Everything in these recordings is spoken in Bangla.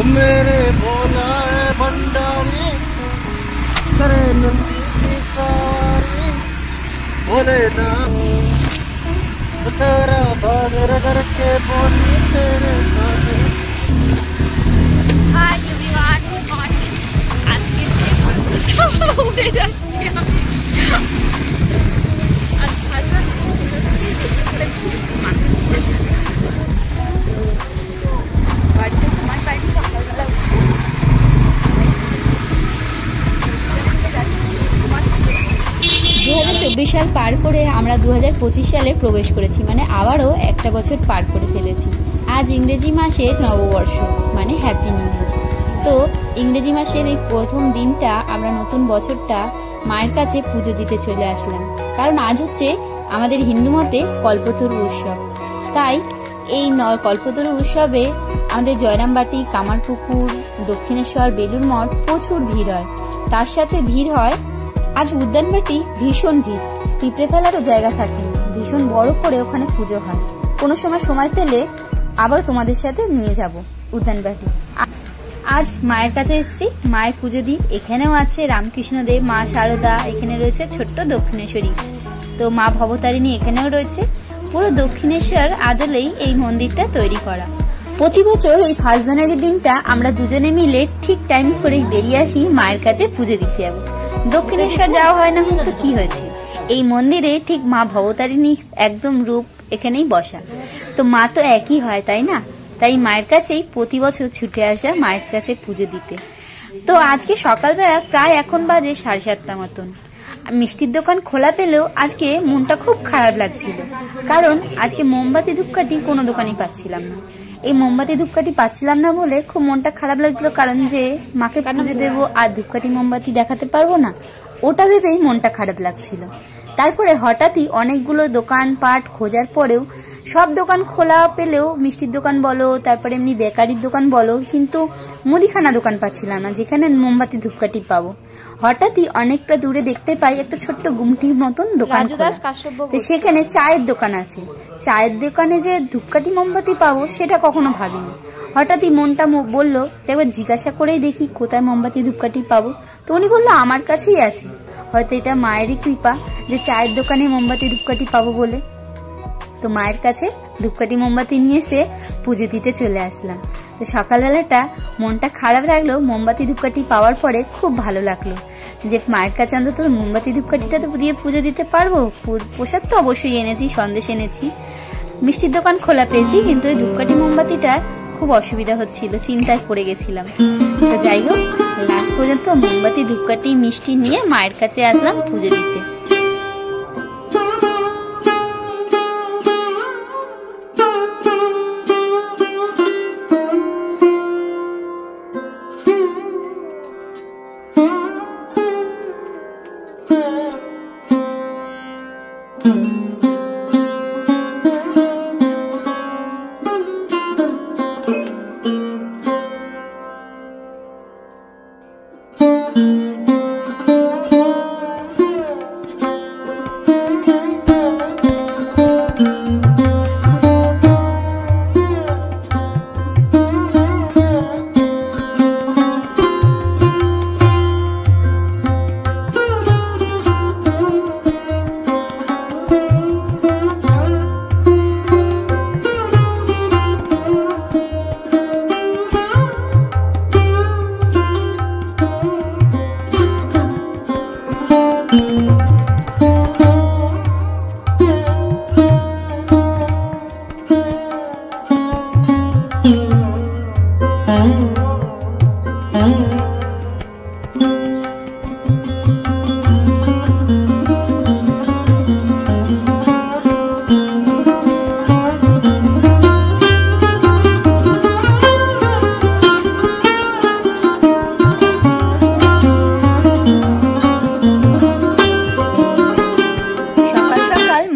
मेरे भोला है भंडारी करे नंदी की सारी बोले ना तेरा भागर करके बोली तेरे साथ। हाय एवरीवन, আজকে উড়ে যাচ্ছি আমি। বাড়িতে সময় পাইনি, সকালবেলা 2024 সাল পার করে আমরা 2025 সালে প্রবেশ করেছি, মানে আবারও একটা বছর পার করে ফেলেছি। আজ ইংরেজি মাসের নববর্ষ, মানে হ্যাপি নিউ ইয়ার। তো ইংরেজি মাসের এই প্রথম দিনটা আমরা নতুন বছরটা মায়ের কাছে পুজো দিতে চলে আসলাম, কারণ আজ হচ্ছে আমাদের হিন্দু মতে কল্পতরু উৎসব। তাই এই কল্পতরু উৎসবে আমাদের জয়রামবাটি, কামারপুকুর, দক্ষিণেশ্বর, বেলুর মঠ প্রচুর ভিড় হয়। তার সাথে ভিড় হয় আজ উদ্যানবাটি, ভীষণ ভিড়, পিঁপড়ে ফেলারও জায়গা থাকে, ভীষণ বড় করে ওখানে পুজো হয়। কোনো সময় পেলে আবার তোমাদের সাথে নিয়ে যাব উদ্যানবাটি। আজ মায়ের কাছে এসেছি, মায়ের পুজো দিই। এখানেও আছে রামকৃষ্ণ দেব, মা শারদা, এখানে রয়েছে ছোট্ট দক্ষিণেশ্বরী, তো মা ভবতারিণী এখানেও রয়েছে। পুরো দক্ষিণেশ্বর আদলেই এই মন্দিরটা তৈরি করা। প্রতি বছর এই 1 জানুয়ারি দিনটা আমরা দুজনে মিলে ঠিক টাইম করে বেরিয়ে আসি মায়ের কাছে পুজো দিতে যাবো। দক্ষিণেশ্বর যাওয়া হয় না তো কি হয়েছে, এই মন্দিরে ঠিক মা ভবতারিণী একদম রূপ এখানেই বসা, তো মা তো একই হয় তাই না? তাই মায়ের কাছেই প্রতি বছর ছুটে আসা মায়ের কাছে পুজো দিতে। তো আজকে সকালবেলা প্রায় এখন বাজে 7:30 মতন। মিষ্টির দোকান খোলা পেলেও আজকে মনটা খুব খারাপ লাগছিল, কারণ আজকে মোমবাতি ধূপকাঠি কোনো দোকানই পাচ্ছিলাম না। এই মোমবাতি ধূপকাঠি পাচ্ছিলাম না বলে খুব মনটা খারাপ লাগছিল, কারণ যে মাকে পুজো দেবো আর ধূপকাঠি মোমবাতি দেখাতে পারবো না, ওটা ভেবেই মনটা খারাপ লাগছিল। তারপরে হঠাৎই অনেকগুলো দোকানপাট খোঁজার পরেও সব দোকান খোলা পেলেও, মিষ্টির দোকান বলো, তারপরে এমনি বেকারির দোকান বলো, কিন্তু মুদিখানা দোকান পাচ্ছিলাম না যেখানে মোমবাতি ধূপকাঠি পাবো। হঠাৎই অনেকটা দূরে দেখতে পাই একটা ছোট্ট গুমটির মতন দোকান, সেখানে চায়ের দোকান আছে। চায়ের দোকানে যে ধূপকাঠি মোমবাতি পাবো সেটা কখনো ভাবিনি। হঠাৎই মনটা বললো যে একবার জিজ্ঞাসা করেই দেখি কোথায় মোমবাতি ধূপকাঠি পাবো। তো উনি বললো আমার কাছেই আছে। হয়তো এটা মায়েরই কৃপা যে চায়ের দোকানে মোমবাতি ধূপকাঠি পাবো বলে। তো মায়ের কাছে ধূপকাঠি মোমবাতি নিয়ে এসে পুজো দিতে চলে আসলাম। তো সকালবেলাটা মনটা খারাপ লাগলো, মোমবাতি ধূপকাঠি পাওয়ার পরে খুব ভালো লাগলো যে মায়ের কাছে অন্তত মোমবাতি ধূপকাঠিটা তো দিয়ে পুজো দিতে পারবো। প্রসাদ তো অবশ্যই এনেছি, সন্দেশ এনেছি, মিষ্টির দোকান খোলা পেয়েছি, কিন্তু এই ধূপকাঠি মোমবাতিটা খুব অসুবিধা হচ্ছিল, চিন্তায় পড়ে গেছিলাম। তো যাই হোক, লাস্ট পর্যন্ত মোমবাতি ধূপকাঠি মিষ্টি নিয়ে মায়ের কাছে আসলাম পুজো দিতে।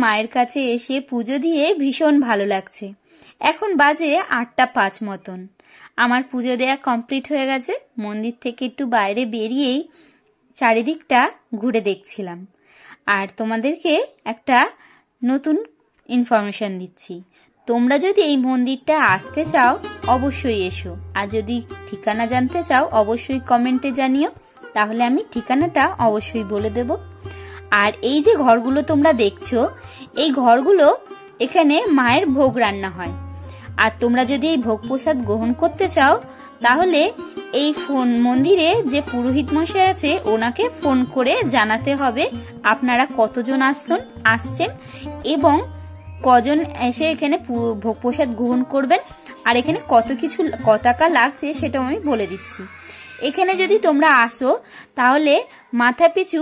মায়ের কাছে এসে পুজো দিয়ে ভীষণ ভালো লাগছে। এখন বাজে 8:05 মতন। আমার পুজো দেয়া কমপ্লিট হয়ে গেছে। মন্দির থেকে একটু বাইরে বেরিয়েই চারিদিকটা ঘুরে দেখছিলাম, আর তোমাদেরকে একটা নতুন ইনফরমেশন দিচ্ছি। তোমরা যদি এই মন্দিরটা আসতে চাও অবশ্যই এসো, আর যদি ঠিকানা জানতে চাও অবশ্যই কমেন্টে জানিও, তাহলে আমি ঠিকানাটা অবশ্যই বলে দেব। আর এই যে ঘরগুলো তোমরা দেখছো, এই ঘরগুলো এখানে মায়ের ভোগ রান্না হয়। আর তোমরা যদি এই ভোগ প্রসাদ গ্রহণ করতে চাও তাহলে এই মন্দিরে যে পুরোহিত মশাই আছে ওনাকে ফোন করে জানাতে হবে আপনারা কতজন আসছেন এবং কজন এসে এখানে ভোগ প্রসাদ গ্রহণ করবেন, আর এখানে কত টাকা লাগছে সেটাও আমি বলে দিচ্ছি। এখানে যদি তোমরা আসো তাহলে মাথা পিছু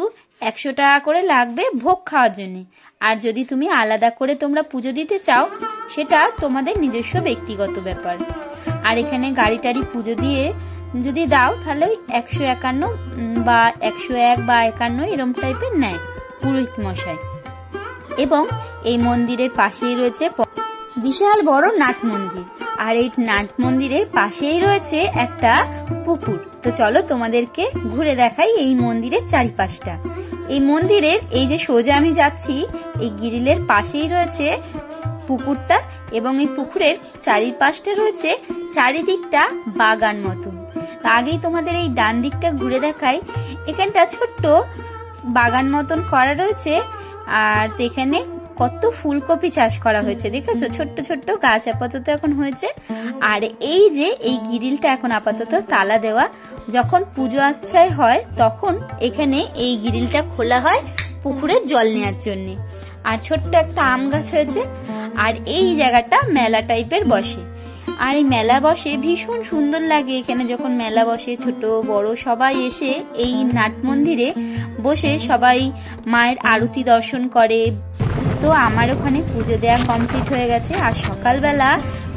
100 টাকা করে লাগবে ভোগ খাওয়ার জন্য। আর যদি তুমি আলাদা করে তোমরা পুজো দিতে চাও সেটা তোমাদের নিজস্ব ব্যক্তিগত ব্যাপার। আর এখানে গাড়ি টাড়ি পুজো দিয়ে যদি দাও তাহলে 151 বা 101 বা 51 এরম টাইপের নেয় পুরোহিত মশাই। এবং এই মন্দিরের পাশেই রয়েছে বিশাল বড় নাট মন্দির, আর এই নাট মন্দিরের পাশেই রয়েছে একটা পুকুর। তো চলো তোমাদেরকে ঘুরে দেখাই এই মন্দিরের চারিপাশটা। এই মন্দিরের এই যে সোজা আমি যাচ্ছি, এই গ্রিলের পাশেই রয়েছে পুকুরটা, এবং এই পুকুরের চারিপাশটা রয়েছে চারিদিকটা বাগান মতন। আগেই তোমাদের এই ডান দিকটা ঘুরে দেখাই, এখানটা ছোট্ট বাগান মতন করা রয়েছে। আর এখানে কত ফুলকপি চাষ করা হয়েছে দেখেছো, ছোট্ট ছোট্ট গাছ আপাতত এখন হয়েছে। আর এই যে এই গ্রিলটা এখন আপাতত তালা দেওয়া, যখন পুজো আচ্ছায় হয় তখন এখানে এই গ্রিলটা খোলা হয় পুকুরের জল নেওয়ার জন্য। আর ছোট্ট একটা আম গাছ হয়েছে। আর এই জায়গাটা মেলা টাইপের বসে, আর এই মেলা বসে ভীষণ সুন্দর লাগে। এখানে যখন মেলা বসে ছোট বড় সবাই এসে এই নাট মন্দিরে বসে সবাই মায়ের আরতি দর্শন করে। তো আমার ওখানে পুজো দেওয়া কমপ্লিট হয়ে গেছে। আর সকালবেলা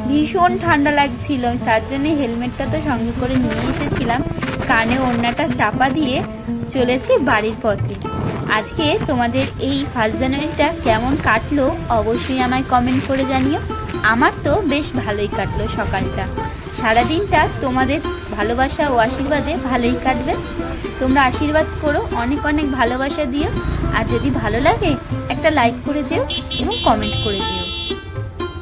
ভীষণ ঠান্ডা লাগছিল, তার জন্য হেলমেটটা তো সঙ্গে করে নিয়ে এসেছিলাম, কানে ওড়নাটা চাপা দিয়ে চলেছি বাড়ির পথে। আজকে তোমাদের এই 1 জানুয়ারিটা কেমন কাটলো অবশ্যই আমায় কমেন্ট করে জানিও। আমার তো বেশ ভালোই কাটলো সকালটা, সারাদিনটা তোমাদের ভালোবাসা ও আশীর্বাদে ভালোই কাটবে। তোমরা আশীর্বাদ করো, অনেক অনেক ভালোবাসা দিও। আর যদি ভালো লাগে একটা লাইক করে যেও এবং কমেন্ট করে যেও।